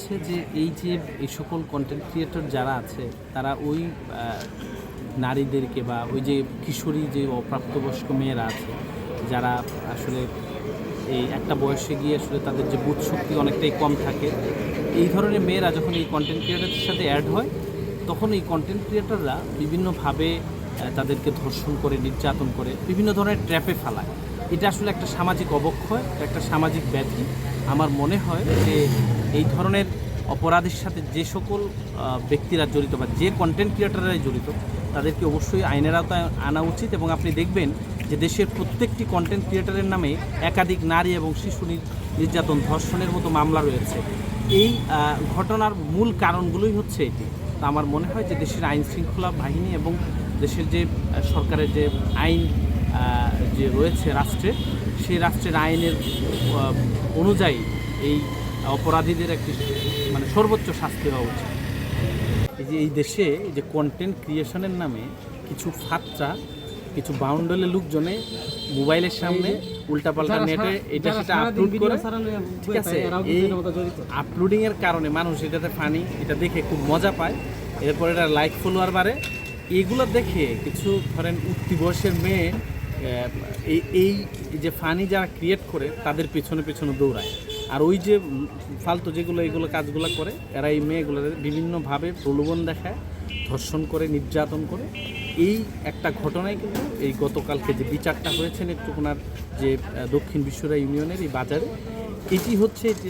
হচ্ছে যে এই সকল কন্টেন্ট ক্রিয়েটর যারা আছে তারা ওই নারীদেরকে বা ওই যে কিশোরী যে অপ্রাপ্তবয়স্ক মেয়েরা আছে যারা আসলে এই একটা বয়সে গিয়ে আসলে তাদের যে বোধ শক্তি অনেকটাই কম থাকে, এই ধরনের মেয়েরা যখন এই কন্টেন্ট ক্রিয়েটরদের সাথে অ্যাড হয় তখন এই কন্টেন্ট ক্রিয়েটররা বিভিন্নভাবে তাদেরকে ধর্ষণ করে, নির্যাতন করে, বিভিন্ন ধরনের ট্র্যাপে ফেলায়। এটা আসলে একটা সামাজিক অবক্ষয়, একটা সামাজিক ব্যাধি। আমার মনে হয় যে এই ধরনের অপরাধের সাথে যে সকল ব্যক্তিরা জড়িত বা যে কন্টেন্ট ক্রিয়েটররাই জড়িত তাদেরকে অবশ্যই আইনের আওতায় আনা উচিত। এবং আপনি দেখবেন যে দেশের প্রত্যেকটি কন্টেন্ট ক্রিয়েটরের নামে একাধিক নারী এবং শিশু নির্যাতন, ধর্ষণের মতো মামলা রয়েছে। এই ঘটনার মূল কারণগুলোই হচ্ছে এটি। তা আমার মনে হয় যে দেশের আইন শৃঙ্খলা বাহিনী এবং দেশের যে সরকারের যে আইন যে রয়েছে রাষ্ট্রের, সেই রাষ্ট্রের আইনের অনুযায়ী এই অপরাধীদের একটি মানে সর্বোচ্চ শাস্তি হওয়া উচিত। এই দেশে যে কন্টেন্ট ক্রিয়েশনের নামে কিছু ফাত্রা, কিছু বাউন্ডালে লোকজনে মোবাইলের সামনে উল্টাপাল্টা নেটে এটা সেটা আপলোড করে, ঠিক আছে, এই আপলোডিংয়ের কারণে মানুষ এটাতে ফানি, এটা দেখে খুব মজা পায়, এরপর এটা লাইক ফলোয়ার বাড়ে। এইগুলো দেখে কিছু ধরেন উঠতি বয়সের মেয়ে এই যে ফানি যারা ক্রিয়েট করে তাদের পেছনে পেছনে দৌড়ায়। আর ওই যে ফালতু এইগুলো কাজগুলো করে এরা এই মেয়েগুলো বিভিন্নভাবে প্রলোভন দেখায়, ধর্ষণ করে, নির্যাতন করে। এই একটা ঘটনায় কিন্তু এই গতকালকে যে বিচারটা হয়েছে নেত্রকোনার যে দক্ষিণ বিশ্বরা ইউনিয়নের এই বাজারে, এটি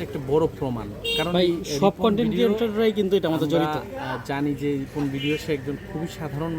একটা বড় প্রমাণ। কারণ সব কন্টেন্ট ক্রিয়েটররাই কিন্তু এটা আমাদের জড়িত। জানি যে কোন ভিডিও, সে একজন খুবই সাধারণ